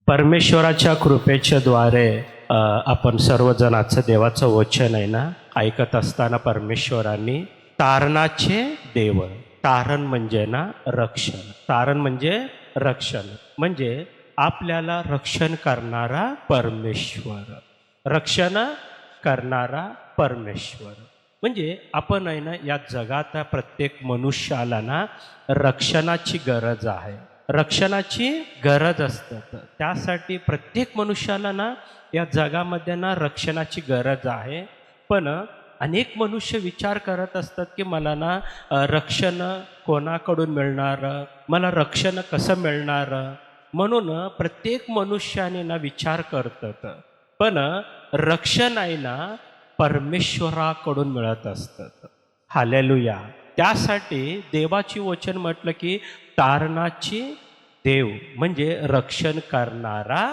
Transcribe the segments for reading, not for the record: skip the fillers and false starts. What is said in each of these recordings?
परमेश्वराच्या कृपेच्या द्वारे आपण सर्वजणाचं देवाचं वचन आहे ना ऐकत असताना परमेश्वरांनी तारणाचे देव, तारण म्हणजे ना रक्षण, तारण म्हणजे रक्षण म्हणजे आपल्याला रक्षण करणारा परमेश्वर, रक्षण करणारा परमेश्वर म्हणजे आपण आहे ना या जगात प्रत्येक मनुष्याला ना रक्षणाची गरज आहे, रक्षणाची गरज असतात. त्यासाठी प्रत्येक मनुष्याला ना या जगामध्ये ना रक्षणाची गरज आहे. पण अनेक मनुष्य विचार करत असतात की मला ना रक्षण कोणाकडून मिळणार, मला रक्षण कसं मिळणार, म्हणून प्रत्येक मनुष्याने ना विचार करतात. पण रक्षण आहे ना परमेश्वराकडून मिळत असतात. हालेलुया. त्यासाठी देवाची वचन म्हटलं की तारणाची देव म्हणजे रक्षण करणारा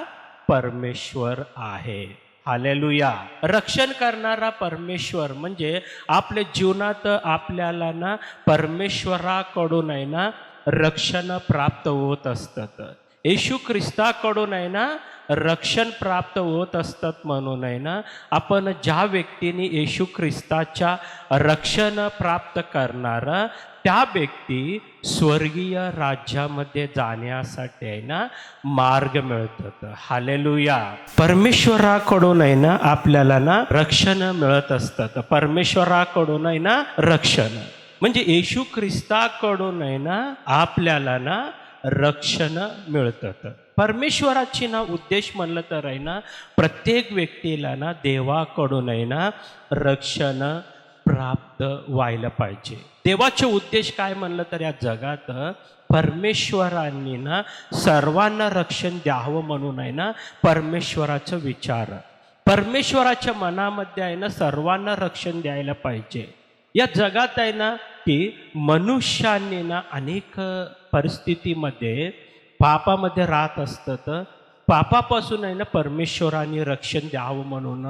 परमेश्वर आहे. हालेलुया. रक्षण करणारा परमेश्वर म्हणजे आपल्या जीवनात आपल्याला ना परमेश्वराकडून आहे ना रक्षण प्राप्त होत असतात. येशू ख्रिस्ताकडून आहे ना रक्षण प्राप्त होत असतात. म्हणून आहे ना आपण ज्या व्यक्तीने येशू ख्रिस्ताच्या रक्षण प्राप्त करणार त्या व्यक्ती स्वर्गीय राज्यामध्ये जाण्यासाठी आहे ना मार्ग मिळतात. हालेलुया. परमेश्वराकडून आहे ना आपल्याला ना रक्षण मिळत असतात. परमेश्वराकडून आहे ना रक्षण म्हणजे येशू ख्रिस्ताकडून आहे ना आपल्याला ना रक्षण मिळतात. परमेश्वराची ना उद्देश म्हणलं तर आहे ना प्रत्येक व्यक्तीला ना देवाकडून आहे ना रक्षण प्राप्त व्हायला पाहिजे. देवाचे उद्देश काय म्हणलं तर या जगात परमेश्वरांनी ना सर्वांना रक्षण द्यावं म्हणून आहे ना परमेश्वराचा विचार, परमेश्वराच्या मनामध्ये आहे ना सर्वांना रक्षण द्यायला पाहिजे. या जगात आहे ना की मनुष्यांनी ना अनेक परिस्थितीमध्ये पापामध्ये राहत असतात. पापापासून आहे ना परमेश्वराने रक्षण द्यावं म्हणून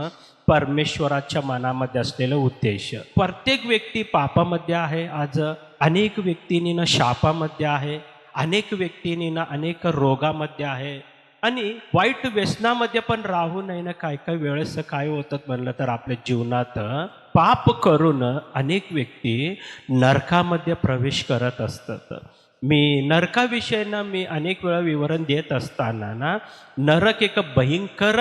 परमेश्वराच्या मनामध्ये असलेला उद्देश. प्रत्येक व्यक्ती पापामध्ये आहे. आज अनेक व्यक्तींनी ना शापामध्ये आहे, अनेक व्यक्तींनी ना अनेक रोगामध्ये आहे आणि वाईट व्यसनामध्ये पण राहू नये ना. काय काय वेळेस काय होतं म्हणलं तर आपल्या जीवनात पाप करून अनेक व्यक्ती नरकामध्ये प्रवेश करत असतात. मी नरकाविषयीनं मी अनेक वेळा विवरण देत असताना ना नरक एक भयंकर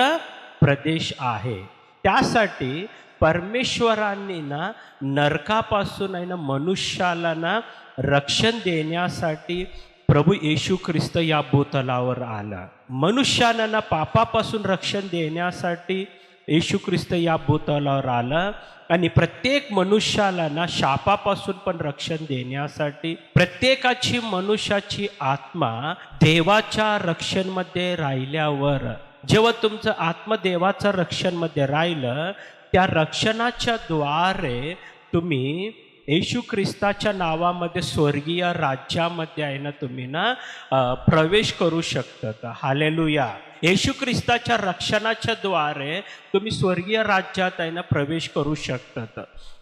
प्रदेश आहे. त्यासाठी परमेश्वरांनी ना नरकापासून आहे ना मनुष्याला ना रक्षण देण्यासाठी प्रभू येशू ख्रिस्त या भूतलावर आला. मनुष्याला ना पापापासून रक्षण देण्यासाठी येशू ख्रिस्त या भूतलावर आला आणि प्रत्येक मनुष्याला ना शापापासून पण रक्षण देण्यासाठी प्रत्येकाची मनुष्याची आत्मा देवाच्या रक्षणमध्ये राहिल्यावर, जेव्हा तुमचं आत्मा देवाच्या रक्षणमध्ये राहिलं त्या रक्षणाच्या द्वारे तुम्ही येशू ख्रिस्ताच्या नावामध्ये स्वर्गीय राज्यामध्ये आहे ना तुम्ही ना प्रवेश करू शकतात. हालेलुया. येशू ख्रिस्ताच्या रक्षणाच्या द्वारे तुम्ही स्वर्गीय राज्यात आहे ना प्रवेश करू शकतात.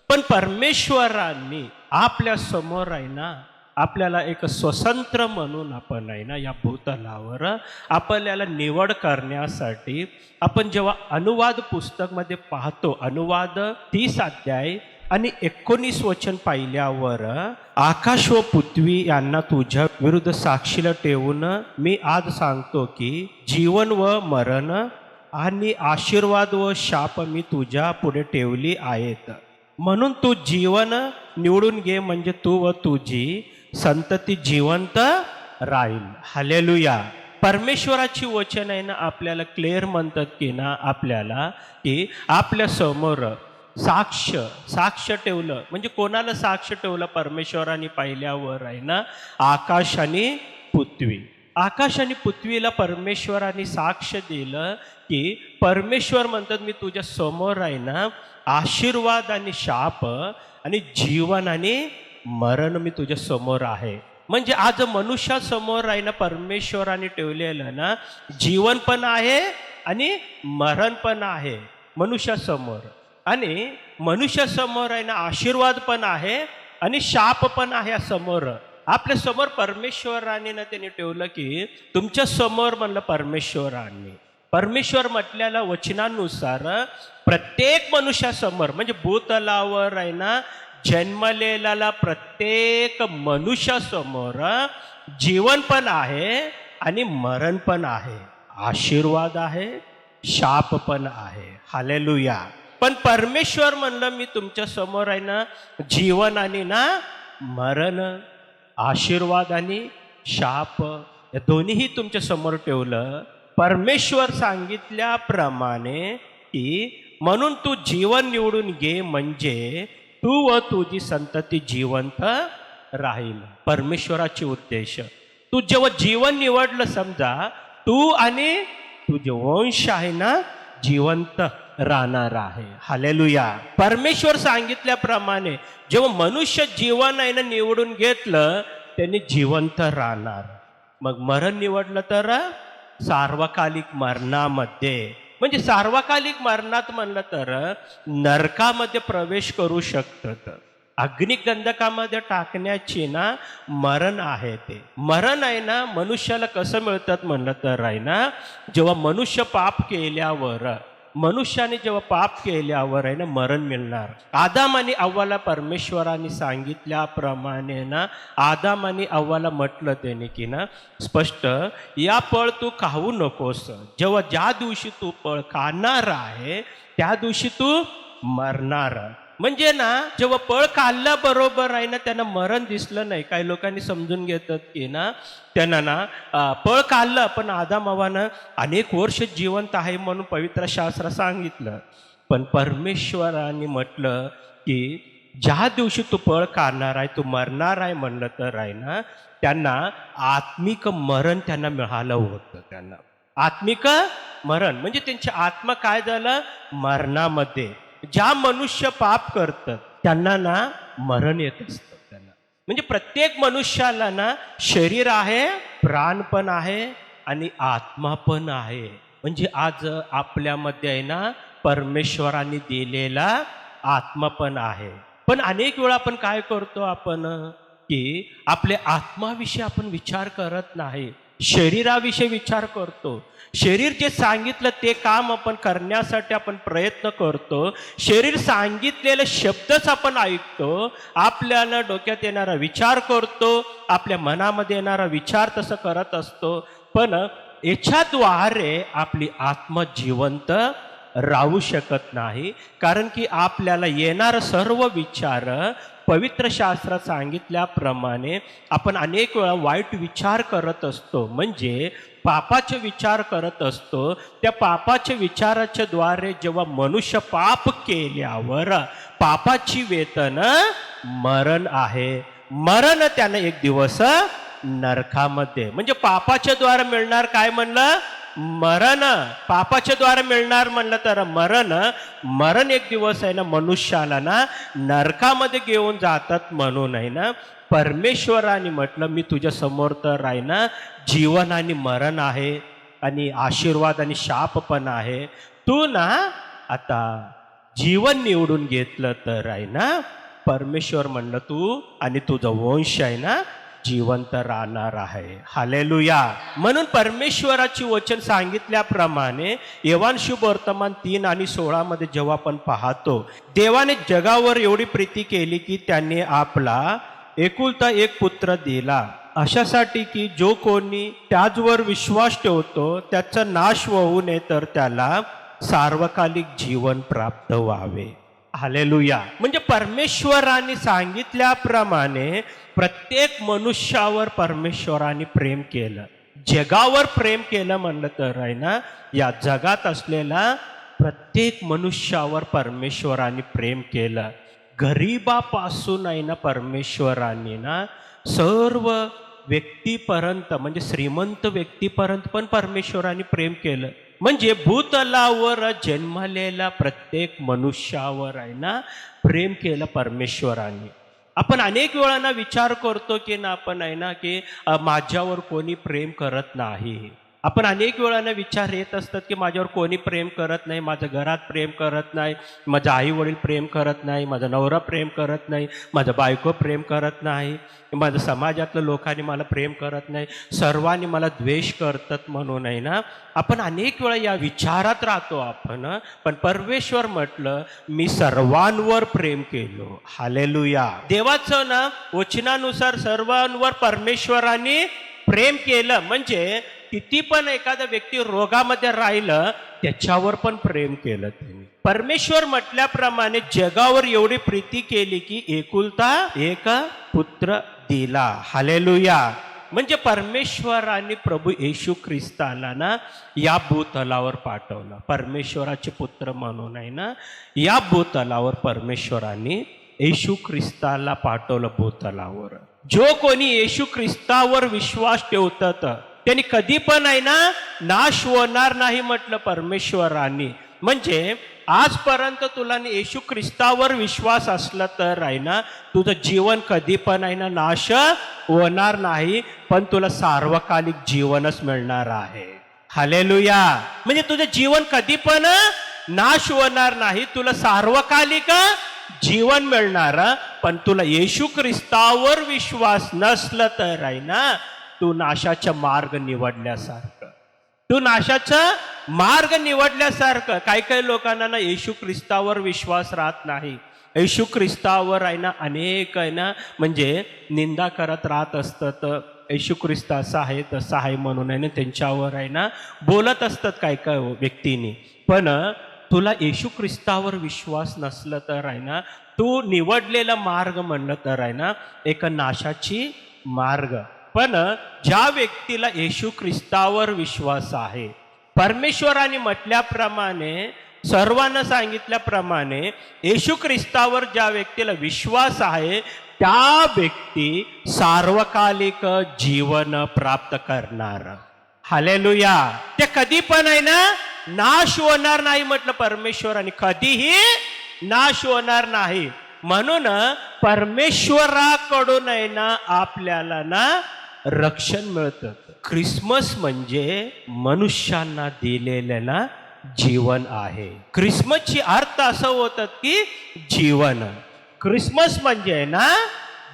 पण परमेश्वरांनी आपल्या समोर आहे ना आपल्याला एक स्वतंत्र म्हणून आपण आहे ना या भूतलावर आपल्याला निवड करण्यासाठी आपण जेव्हा अनुवाद पुस्तकमध्ये पाहतो, अनुवाद 30 अध्याय आणि 19 वचन पाहिल्यावर, आकाश व पृथ्वी यांना तुझ्या विरुद्ध साक्षीला ठेवून मी आज सांगतो की जीवन व मरण आणि आशीर्वाद व शाप मी तुझ्या पुढे ठेवली आहेत. म्हणून तू जीवन निवडून घे म्हणजे तू व तुझी संतती जिवंत राहील. हालेलुया. परमेश्वराची वचन आहे ना आपल्याला क्लिअर म्हणतात की ना आपल्याला की आपल्या समोर साक्ष ठेवलं म्हणजे कोणाला साक्ष ठेवलं परमेश्वराने पाहिल्यावर आहे ना आकाश आणि पृथ्वी. आकाश आणि पृथ्वीला परमेश्वराने साक्ष दिलं की परमेश्वर म्हणतात मी तुझ्या समोर आहे ना आशीर्वाद आणि शाप आणि जीवन आणि मरण मी तुझ्या समोर आहे. म्हणजे आज मनुष्यासमोर आहे ना परमेश्वराने ठेवलेलं ना जीवन पण आहे आणि मरण पण आहे मनुष्यासमोर, आणि मनुष्यासमोर आहे ना आशीर्वाद पण आहे आणि शाप पण आहे समोर. आपल्या समोर परमेश्वराने ना त्यांनी ठेवलं की तुमच्या समोर म्हणलं परमेश्वराने. परमेश्वर म्हटलेल्या वचनानुसार प्रत्येक मनुष्यासमोर म्हणजे भूतलावर आहे ना जन्मलेला प्रत्येक मनुष्यासमोर जीवन पण आहे आणि मरण पण आहे, आशीर्वाद आहे, शाप पण आहे. हालेलुया. पण परमेश्वर म्हणलं मी तुमच्या समोर आहे ना जीवन आणि ना मरण, आशीर्वाद आणि शाप या दोन्हीही तुमच्या समोर ठेवलं. परमेश्वर सांगितल्याप्रमाणे की म्हणून तू जीवन निवडून घे म्हणजे तू व तुझी संतती जिवंत राहील. परमेश्वराचे उद्देश, तू जेव्हा जीवन निवडलं समजा तू आणि तुझे वंश आहे ना जिवंत राहणार आहे. हालेलुया. परमेश्वर सांगितल्याप्रमाणे जेव्हा मनुष्य जीवन आहे ना निवडून घेतलं त्यांनी जिवंत राहणार. मग मरण निवडलं तर सार्वकालिक मरणामध्ये, म्हणजे सार्वकालिक मरणात म्हणलं तर नरकामध्ये प्रवेश करू शकतात. अग्निगंधकामध्ये टाकण्याची ना मरण आहे. ते मरण आहे ना मनुष्याला कसं मिळतात म्हणलं तर आहे ना जेव्हा मनुष्य पाप केल्यावर, मनुष्याने जेव्हा पाप केल्यावर आहे ना मरण मिळणार. आदाम आणि अव्वाला परमेश्वराने सांगितल्याप्रमाणे ना आदाम आणि अव्वाला म्हटलं त्याने की ना स्पष्ट या फळ तू खाऊ नकोस. जेव्हा ज्या दिवशी तू फळ खाणार आहे त्या दिवशी तू मरणार. म्हणजे ना जेव्हा फळ खाल्ल्याबरोबर आहे ना त्यांना मरण दिसलं नाही. काही लोकांनी समजून घेतात की ना त्यांना ना फळ खाल्लं पण आदाम हव्वानं अनेक वर्ष जिवंत आहे म्हणून पवित्र शास्त्र सांगितलं. पण परमेश्वराने म्हटलं की ज्या दिवशी तू फळ खाणार आहे तू मरणार आहे म्हणलं तर आहे ना त्यांना आत्मिक मरण त्यांना मिळालं होतं. त्यांना आत्मिक मरण म्हणजे त्यांची आत्मा काय झालं मरणामध्ये. ज्या मनुष्य पाप करतात त्यांना ना मरण येत असतं. त्यांना म्हणजे प्रत्येक मनुष्याला ना शरीर आहे, प्राण पण आहे आणि आत्मा पण आहे. म्हणजे आज आपल्यामध्ये आहे ना परमेश्वराने दिलेला आत्मा पण आहे. पण अनेक वेळा आपण काय करतो आपण की आपल्या आत्माविषयी आपण विचार करत नाही, शरीराविषयी विचार करतो. शरीर जे सांगितलं ते काम आपण करण्यासाठी आपण प्रयत्न करतो. शरीर सांगितलेले शब्दच आपण ऐकतो. आपल्याला डोक्यात येणारा विचार करतो, आपल्या मनामध्ये येणारा विचार तसं करत असतो. पण याच्याद्वारे आपली आत्मा जिवंत राहू शकत नाही. कारण की आपल्याला येणारा सर्व विचार पवित्र शास्त्रात सांगितल्याप्रमाणे आपण अनेक वेळा वाईट विचार करत असतो, म्हणजे पापाचे विचार करत असतो. त्या पापाच्या विचाराच्या द्वारे जेव्हा मनुष्य पाप केल्यावर पापाची वेतन मरण आहे. मरण त्यानं एक दिवस नरकामध्ये, म्हणजे पापाच्या द्वारे मिळणार काय म्हणलं मरण. पापाच्या द्वारे मिळणार म्हणलं तर मरण. मरण एक दिवस आहे ना मनुष्याला ना नरकामध्ये घेऊन जातात. म्हणून आहे ना परमेश्वराने म्हटलं मी तुझ्या समोर तर आहे ना जीवन आणि मरण आहे आणि आशीर्वाद आणि शाप पण आहे. तू ना आता जीवन निवडून घेतलं तर आहे ना परमेश्वर म्हणलं तू आणि तुझा वंश आहे ना जिवंत राहणार आहे. हालेलुया. म्हणून परमेश्वराची वचन सांगितल्याप्रमाणे योहान शुभवर्तमान 3 आणि 16 मध्ये जेव्हा आपण पाहतो देवाने जगावर एवढी प्रीती केली की त्यांनी आपला एकुलता एक पुत्र दिला, अशासाठी की जो कोणी त्याचवर विश्वास ठेवतो त्याचा नाश होऊ नये तर त्याला सार्वकालिक जीवन प्राप्त व्हावे. हालेलुया. म्हणजे परमेश्वराने सांगितल्याप्रमाणे प्रत्येक मनुष्यावर परमेश्वराने प्रेम केलं, जगावर प्रेम केलं म्हणलं तर आहे ना या जगात असलेला प्रत्येक मनुष्यावर परमेश्वराने प्रेम केलं. गरीबापासून आहे ना परमेश्वराने ना सर्व व्यक्तीपर्यंत म्हणजे श्रीमंत व्यक्तीपर्यंत पण परमेश्वराने प्रेम केलं. म्हणजे भूतलावर जन्मलेला प्रत्येक मनुष्यावर आहे ना प्रेम केलं परमेश्वराने. आपण अनेक वेळांना विचार करतो की ना आपण आहे ना की माझ्यावर कोणी प्रेम करत नाही. आपण अनेक वेळानं विचार येत असतात की माझ्यावर कोणी प्रेम करत नाही, माझ्या घरात प्रेम करत नाही, माझे आई वडील प्रेम करत नाही, माझा नवरा प्रेम करत नाही, माझा बायको प्रेम करत नाही, माझ्या समाजातल्या लोकांनी मला प्रेम करत नाही, सर्वांनी मला द्वेष करतात म्हणून आहे ना. आपण अनेक वेळा या विचारात राहतो आपण. पण परमेश्वर म्हटलं मी सर्वांवर प्रेम केलो. हालेलुया. देवाचं ना वचनानुसार सर्वांवर परमेश्वराने प्रेम केलं. म्हणजे किती पण एखादा व्यक्ती रोगामध्ये राहिलं त्याच्यावर पण प्रेम केलं त्यांनी. परमेश्वर म्हटल्याप्रमाणे जगावर एवढी प्रीती केली की एकुलता एक पुत्र दिला. हालेलुया. म्हणजे परमेश्वराने प्रभू येशू ख्रिस्ताला ना या भूतलावर पाठवलं. परमेश्वराचे पुत्र म्हणून आहे ना या भूतलावर परमेश्वराने येशू ख्रिस्ताला पाठवलं भूतलावर. जो कोणी येशू ख्रिस्तावर विश्वास ठेवतात त्यांनी कधी पण आहे ना नाश होणार नाही म्हटलं परमेश्वराने. म्हणजे आजपर्यंत तुला येशू ख्रिस्तावर विश्वास असला तर आहे ना तुझं जीवन कधी पण आहे ना नाश होणार नाही, पण तुला सार्वकालिक जीवनच मिळणार आहे. हालेलुया. म्हणजे तुझं जीवन कधी पण नाश होणार नाही, तुला सार्वकालिक जीवन मिळणार. पण तुला येशू ख्रिस्तावर विश्वास नसला तर आहे ना तू नाशाचा मार्ग निवडल्यासारखं, तू नाशाचा मार्ग निवडल्यासारखं. काही काही लोकांना ना येशू ख्रिस्तावर विश्वास राहत नाही. येशू ख्रिस्तावर आहे ना अनेक आहे ना म्हणजे निंदा करत राहत असतात. येशू ख्रिस्त असा आहे तसा आहे म्हणून आहे ना त्यांच्यावर आहे ना बोलत असतात काही काही व्यक्तींनी. पण तुला येशू ख्रिस्तावर विश्वास नसला तर आहे ना तू निवडलेला मार्ग म्हणलं तर आहे ना एक नाशाची मार्ग. पण ज्या व्यक्तीला येशू ख्रिस्तावर विश्वास आहे, परमेश्वराने म्हटल्याप्रमाणे सर्वांना सांगितल्याप्रमाणे येशू ख्रिस्तावर ज्या व्यक्तीला विश्वास आहे त्या व्यक्ती सार्वकालिक जीवन प्राप्त करणार. हालेलुया. ते कधी पण आहे ना नाश होणार नाही म्हटलं परमेश्वराने, कधीही नाश होणार नाही. म्हणून परमेश्वराकडून आहे ना आपल्याला ना रक्षण मिळतं. ख्रिसमस म्हणजे मनुष्यांना दिलेलं ना जीवन आहे. ख्रिसमसची अर्थ असं होतं की जीवन. ख्रिसमस म्हणजे ना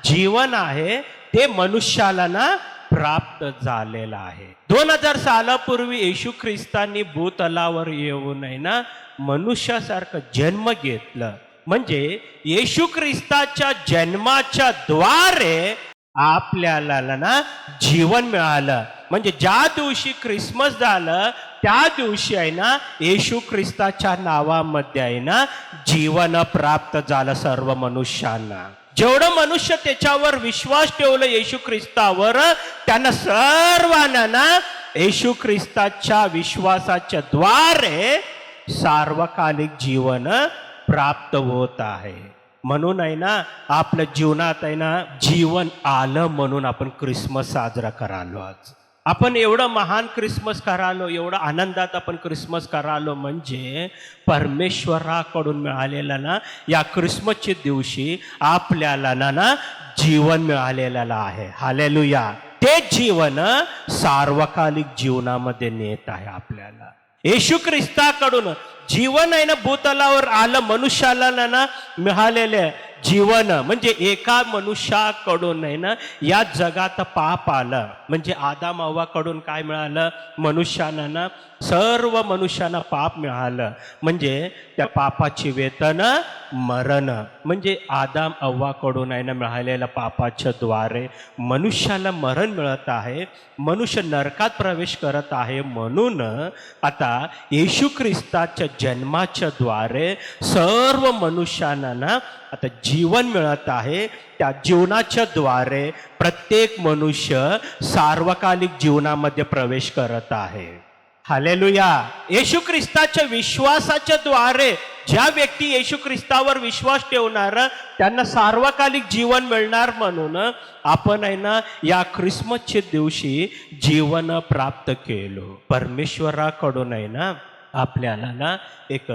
जीवन आहे ते मनुष्याला ना प्राप्त झालेलं आहे. 2000 सालापूर्वी येशू ख्रिस्तांनी भूतलावर येऊन आहे ना मनुष्यासारखं जन्म घेतलं. म्हणजे येशू ख्रिस्ताच्या जन्माच्या द्वारे आपल्याला ना जीवन मिळालं. म्हणजे ज्या दिवशी ख्रिसमस झालं त्या दिवशी आहे ना येशू ख्रिस्ताच्या नावामध्ये आहे ना जीवन प्राप्त झालं सर्व मनुष्यांना. जेवढं मनुष्य त्याच्यावर विश्वास ठेवलं येशू ख्रिस्तावर त्यांना सर्वांना ना येशू ख्रिस्ताच्या विश्वासाच्या द्वारे सार्वकालिक जीवन प्राप्त होत आहे. म्हणून आहे ना आपल्या जीवनात आहे ना जीवन आलं म्हणून आपण ख्रिसमस साजरा करालो. आज आपण एवढं महान ख्रिसमस करालो, एवढं आनंदात आपण ख्रिसमस करालो म्हणजे परमेश्वराकडून मिळालेला ना या ख्रिसमसच्या दिवशी आपल्याला ना जीवन मिळालेलं आहे. हालेलुया. ते जीवन सार्वकालिक जीवनामध्ये नेत आहे आपल्याला. येशू ख्रिस्ताकडून जीवन आहे ना भूतलावर आलं मनुष्याला ना मिळालेले जीवन. म्हणजे एका मनुष्याकडून आहे ना या जगात पाप आलं. म्हणजे आदाम हव्वाकडून काय मिळालं मनुष्यानं ना सर्व मनुष्यांना पाप मिळालं. म्हणजे त्या पापाची वेतन मरण. म्हणजे आदाम हव्वाकडून आहे ना मिळालेल्या पापाच्या द्वारे मनुष्याला मरण मिळत आहे, मनुष्य नरकात प्रवेश करत आहे. म्हणून आता येशू ख्रिस्ताच्या जन्माच्या द्वारे सर्व मनुष्यांना ना आता जीवन मिळत आहे. त्या जीवनाच्या द्वारे प्रत्येक मनुष्य सार्वकालिक जीवनामध्ये प्रवेश करत आहे. हालेलुया. येशू ख्रिस्ताच्या विश्वासाच्या द्वारे ज्या व्यक्ती येशू ख्रिस्तावर विश्वास ठेवणार त्यांना सार्वकालिक जीवन मिळणार. म्हणून आपण आहे ना या ख्रिसमसच्या दिवशी जीवन प्राप्त केलो. परमेश्वराकडून आहे ना आपल्याला ना एक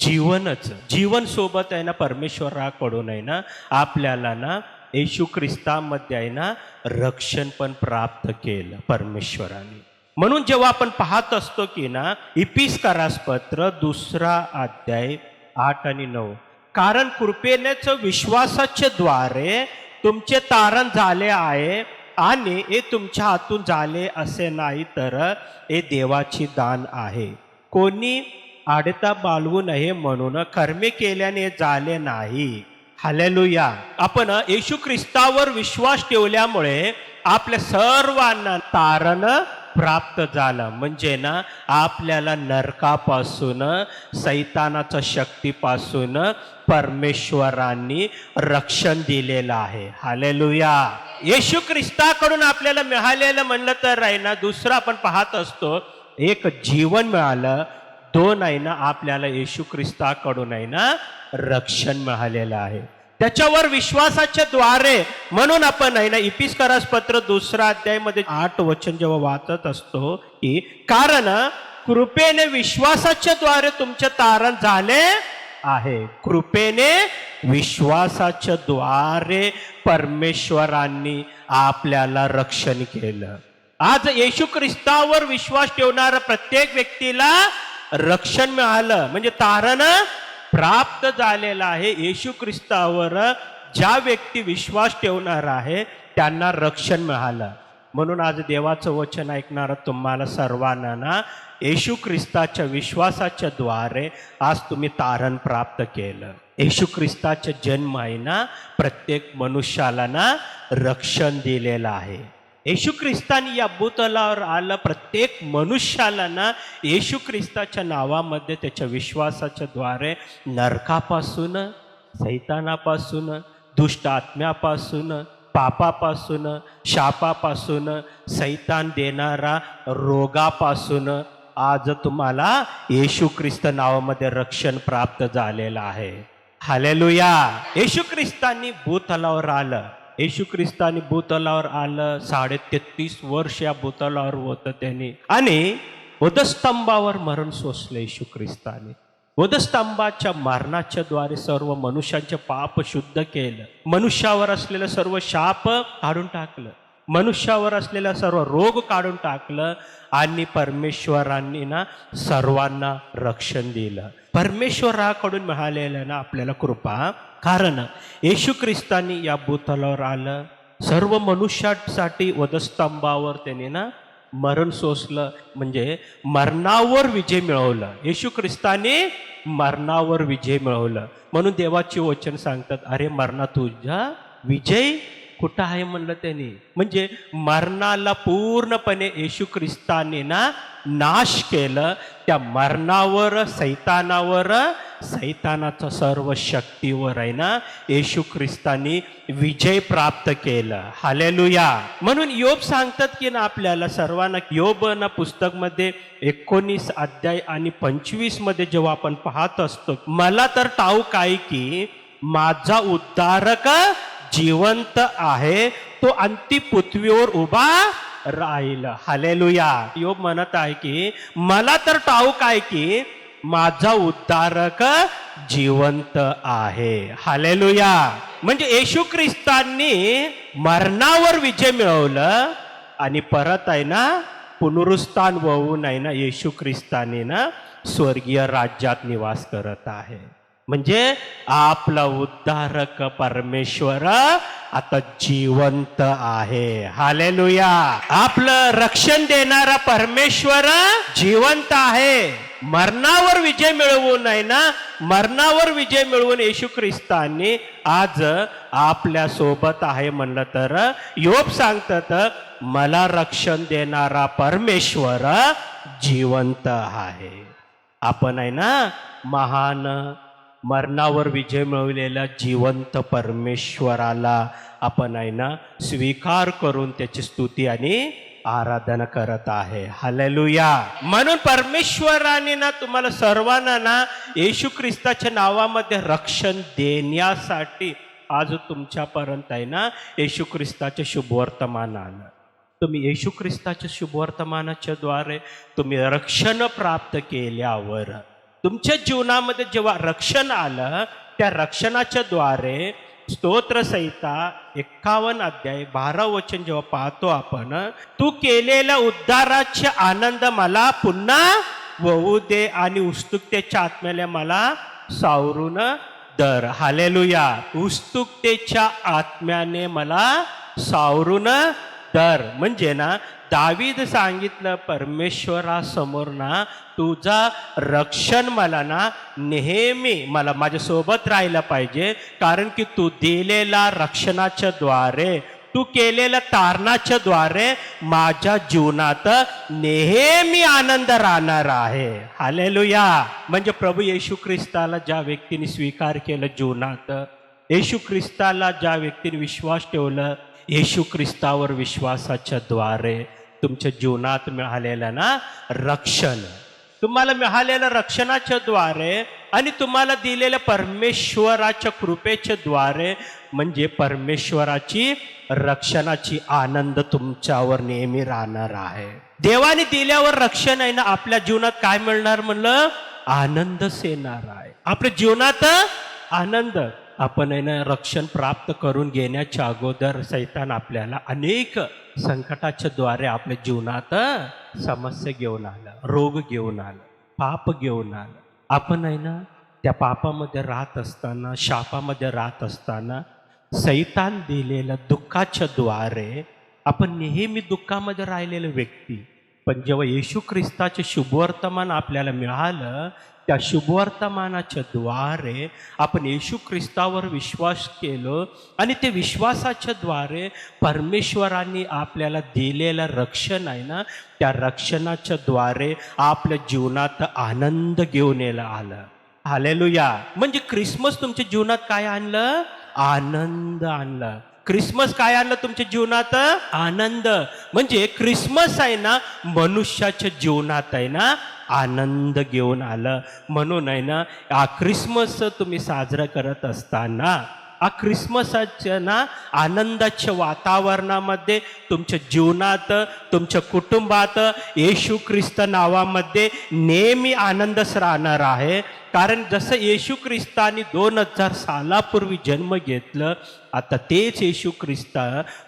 जीवन सोबत आहे ना परमेश्वराकडून आहे ना आपल्याला ना येशू ख्रिस्तामध्ये आहे ना रक्षण पण प्राप्त केलं परमेश्वराने. म्हणून जेव्हा आपण पाहत असतो की ना इपिस्कारास पत्र 2 अध्याय 8 आणि 9, कारण कृपेनेच विश्वासाच्या द्वारे तुमचे तारण झाले आहे आणि हे तुमच्या हातून झाले असे नाही, तर हे देवाची दान आहे. कोणी आडता बाळवू नये म्हणून कर्मे केल्याने झाले नाही. हालेलुया. आपण येशू ख्रिस्तावर विश्वास ठेवल्यामुळे आपल्या सर्वांना तारण प्राप्त झालं. म्हणजे ना आपल्याला नरकापासून, सैतानाच्या शक्तीपासून परमेश्वरांनी रक्षण दिलेलं आहे. हालेलुया. येशू ख्रिस्ताकडून आपल्याला मिळालेलं म्हणलं तर आहे ना, दुसरं आपण पाहत असतो, एक जीवन मिळालं. 2 आहे ना आपल्याला येशू ख्रिस्ताकडून आहे ना रक्षण मिळालेलं आहे, त्याच्यावर विश्वासाच्या द्वारे. म्हणून आपण आहे ना इपिस्कारास पत्र 2 अध्यायामध्ये 8 वचन जेव्हा वाचत असतो की कारण कृपेने विश्वासाच्या द्वारे तुमचे तारण झाले आहे. कृपेने विश्वासाच्या द्वारे परमेश्वरांनी आपल्याला रक्षण केलं. आज येशू ख्रिस्तावर विश्वास ठेवणाऱ्या प्रत्येक व्यक्तीला रक्षण मिळालं, म्हणजे तारण प्राप्त झालेलं आहे. येशू ख्रिस्तावर ज्या व्यक्ती विश्वास ठेवणार आहे त्यांना रक्षण मिळालं. म्हणून आज देवाचं वचन ऐकणारं तुम्हाला सर्वांना ना येशू ख्रिस्ताच्या विश्वासाच्या द्वारे आज तुम्ही तारण प्राप्त केलं. येशू ख्रिस्ताचा जन्म आहे ना प्रत्येक मनुष्याला ना रक्षण दिलेलं आहे. येशू ख्रिस्तानी या भूतलावर आलं प्रत्येक मनुष्याला ना येशू ख्रिस्ताच्या नावामध्ये त्याच्या विश्वासाच्या द्वारे नरकापासून, सैतानापासून, दुष्ट आत्म्यापासून, पापापासून, शापापासून, सैतान देणारा रोगापासून आज तुम्हाला येशू ख्रिस्त नावामध्ये रक्षण प्राप्त झालेलं आहे. हालेलुया. येशू ख्रिस्तानी भूतलावर आलं. येशू ख्रिस्तानी भूतलावर आलं. 33.5 वर्ष या भूतलावर होतं त्यांनी, आणि वधस्तंभावर मरण सोसलं येशू ख्रिस्ताने. वधस्तंभाच्या मरणाच्या द्वारे सर्व मनुष्यांचे पाप शुद्ध केलं. मनुष्यावर असलेलं सर्व शाप काढून टाकलं. मनुष्यावर असलेला सर्व रोग काढून टाकलं, आणि परमेश्वरांनी ना सर्वांना रक्षण दिलं. परमेश्वराकडून मिळालेलं ना आपल्याला कृपा. कारण येशू ख्रिस्तानी या भूतलावर आलं, सर्व मनुष्यासाठी वधस्तंभावर त्याने ना मरण सोसलं, म्हणजे मरणावर विजय मिळवलं. येशू ख्रिस्ताने मरणावर विजय मिळवलं. म्हणून देवाचे वचन सांगतात, अरे मरणा तुझा विजय कुठं आहे म्हणलं त्यांनी. म्हणजे मरणाला पूर्णपणे येशू ख्रिस्ताने ना नाश केलं. त्या मरणावर, सैतानावर, सैतानाच्या सर्व शक्तीवर आहे ना येशू ख्रिस्तानी विजय प्राप्त केलं. हालेलुया. म्हणून योब सांगतात की ना आपल्याला सर्वांना, योब ना पुस्तकमध्ये 19 अध्याय आणि 25 मध्ये जेव्हा आपण पाहत असतो, मला तर ठाऊक आहे की माझा उद्धारक जिवंत आहे, तो अंती पृथ्वीवर उभा राहील. हालेलुया. योब म्हणत आहे की मला तर ठाऊक आहे की माझा उद्धारक जिवंत आहे. हालेलुया. म्हणजे येशू ख्रिस्तांनी मरणावर विजय मिळवलं, आणि परत आहे ना पुनरुत्थान होऊन आहे ना येशू ख्रिस्ताने ना स्वर्गीय राज्यात निवास करत आहे. म्हणजे आपला उद्धारक परमेश्वर आता जिवंत आहे. हालेलुया. आपलं रक्षण देणारा परमेश्वर जिवंत आहे. मरणावर विजय मिळवून आहे ना, मरणावर विजय मिळवून येशू ख्रिस्तांनी आज आपल्या सोबत आहे म्हणलं तर योब सांगतात, मला रक्षण देणारा परमेश्वर जिवंत आहे. आपण आहे ना महान मरणावर विजय मिळवलेल्या जिवंत परमेश्वराला आपण आहे ना स्वीकार करून त्याची स्तुती आणि आराधना करत आहे. हालेलुया. म्हणून परमेश्वराने ना तुम्हाला सर्वांना ना येशू ख्रिस्ताच्या नावामध्ये रक्षण देण्यासाठी आज तुमच्यापर्यंत आहे ना येशू ख्रिस्ताचे शुभवर्तमान आलं. तुम्ही येशू ख्रिस्ताच्या शुभवर्तमानाच्या द्वारे तुम्ही रक्षण प्राप्त केल्यावर तुमच्या जीवनामध्ये जेव्हा रक्षण आलं, त्या रक्षणाच्या द्वारे स्तोत्रसंहिता 51 अध्याय 12 वचन जेव्हा पाहतो आपण, तू केलेला उद्धाराचे आनंद मला पुन्हा होऊ दे आणि उत्सुकतेच्या आत्म्याला मला सावरून दर. हालेलुया. उत्सुकतेच्या आत्म्याने मला सावरून दर म्हणजे ना, दावीद सांगितलं परमेश्वरासमोर ना, तुझा रक्षण मला ना नेहमी मला माझ्यासोबत राहिलं पाहिजे, कारण की तू दिलेला रक्षणाच्या द्वारे, तू केलेल्या तारणाच्या द्वारे माझ्या जीवनात नेहमी आनंद राहणार आहे. हालेलुया. म्हणजे प्रभू येशू ख्रिस्ताला ज्या व्यक्तीने स्वीकार केलं जीवनात, येशू ख्रिस्ताला ज्या व्यक्तीने विश्वास ठेवलं, येशू ख्रिस्तावर विश्वासाच्या द्वारे तुमच्या जीवनात मिळालेलं ना रक्षण, तुम्हाला मिळालेलं रक्षणाच्या द्वारे आणि तुम्हाला दिलेल्या परमेश्वराच्या कृपेच्या द्वारे, म्हणजे परमेश्वराची रक्षणाची आनंद तुमच्यावर नेहमी राहणार आहे. देवाने दिल्यावर रक्षण आहे ना, आपल्या जीवनात काय मिळणार म्हणलं? आनंदच येणार आहे. आपल्या जीवनात आनंद. आपण आहे ना रक्षण प्राप्त करून घेण्याच्या अगोदर सैतान आपल्याला अनेक संकटाच्या द्वारे आपल्या जीवनात समस्या घेऊन आलं, रोग घेऊन आलं, पाप घेऊन आलं. आपण आहे ना त्या पापामध्ये राहत असताना, शापामध्ये राहत असताना सैतान दिलेल्या दुःखाच्या द्वारे आपण नेहमी दुःखामध्ये राहिलेले व्यक्ती. पण जेव्हा येशू ख्रिस्ताचे शुभवर्तमान आपल्याला मिळालं, त्या शुभवर्तमानाच्या द्वारे आपण येशू ख्रिस्तावर विश्वास केलो आणि ते विश्वासाच्या द्वारे परमेश्वरांनी आपल्याला दिलेलं रक्षण आहे ना, त्या रक्षणाच्या द्वारे आपल्या जीवनात आनंद घेऊन आलं. हालेलुया. म्हणजे ख्रिसमस तुमच्या जीवनात काय आणलं? आनंद आणलं. ख्रिसमस काय आणलं तुमच्या जीवनात? आनंद. म्हणजे ख्रिसमस आहे ना मनुष्याच्या जीवनात आहे ना आनंद घेऊन आलं. म्हणून आहे ना हा ख्रिसमस तुम्ही साजरा करत असताना, हा ख्रिसमसाच्या ना आनंदाच्या वातावरणामध्ये तुमच्या जीवनात, तुमच्या कुटुंबात येशू ख्रिस्त नावामध्ये नेहमी आनंदच राहणार आहे. कारण जसं येशू ख्रिस्ताने 2000 सालापूर्वी जन्म घेतलं, आता तेच येशू ख्रिस्त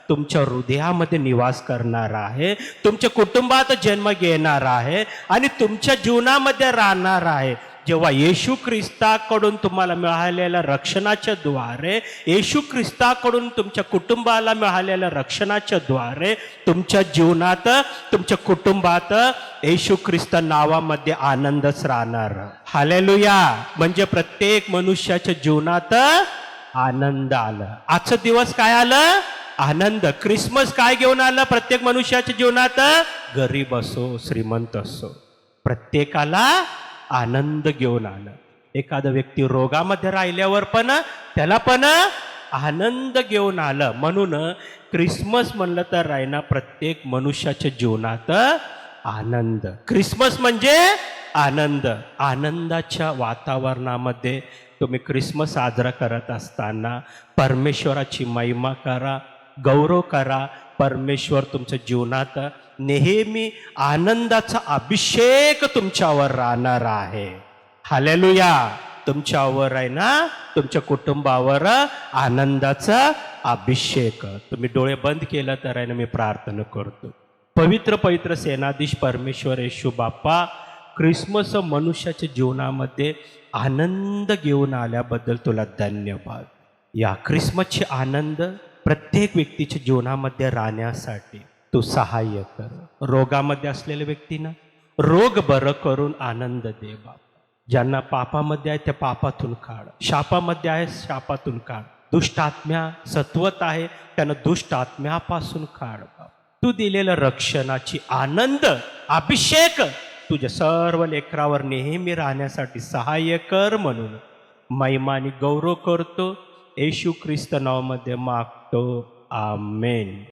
तुमच्या हृदयामध्ये निवास करणार आहे, तुमच्या कुटुंबात जन्म घेणार आहे आणि तुमच्या जीवनामध्ये राहणार आहे. जेव्हा येशू ख्रिस्ताकडून तुम्हाला मिळालेल्या रक्षणाच्या द्वारे, येशू ख्रिस्ताकडून तुमच्या कुटुंबाला मिळालेल्या रक्षणाच्या द्वारे तुमच्या जीवनात, तुमच्या कुटुंबात येशू ख्रिस्त नावामध्ये आनंदच राहणार. हालेलुया. म्हणजे प्रत्येक मनुष्याच्या जीवनात आनंद आलं. आजचा दिवस काय आलं? आनंद. ख्रिसमस काय घेऊन आलं प्रत्येक मनुष्याच्या जीवनात? गरीब असो श्रीमंत असो, प्रत्येकाला आनंद घेऊन आलं. एखादा व्यक्ती रोगामध्ये राहिल्यावर पण त्याला पण आनंद घेऊन आलं. म्हणून ख्रिसमस म्हणलं तर आहे ना प्रत्येक मनुष्याच्या जीवनात आनंद. ख्रिसमस म्हणजे आनंद. आनंदाच्या वातावरणामध्ये तुम्ही ख्रिसमस साजरा करत असताना परमेश्वराची महिमा करा, गौरव करा. परमेश्वर तुमच्या जीवनात नेहमी आनंदाचा अभिषेक तुमच्यावर राहणार आहे. हालेलुया. तुमच्यावर आहे ना, तुमच्या कुटुंबावर आनंदाचा अभिषेक. तुम्ही डोळे बंद केलं तर आहे ना, मी प्रार्थना करतो. पवित्र पवित्र सेनाधीश परमेश्वर येशू बाप्पा, ख्रिसमस मनुष्याच्या जीवनामध्ये आनंद घेऊन आल्याबद्दल तुला धन्यवाद. या ख्रिसमसचे आनंद प्रत्येक व्यक्तीच्या जीवनामध्ये राहण्यासाठी तू सहाय्य कर. रोगामध्ये असलेल्या व्यक्तींना रोग बरं करून आनंद दे बाप. ज्यांना पापामध्ये आहे त्या पापातून काढ, शापामध्ये आहे शापातून काढ, दुष्ट आत्म्या सत्वत आहे त्यांना दुष्ट आत्म्यापासून काढ बाप. तू दिलेलं रक्षणाची आनंद अभिषेक तुझ्या सर्व लेकरावर नेहमी राहण्यासाठी सहाय्य कर. म्हणून महिमानी गौरव करतो. येशू ख्रिस्त नावामध्ये मागतो. आमेन.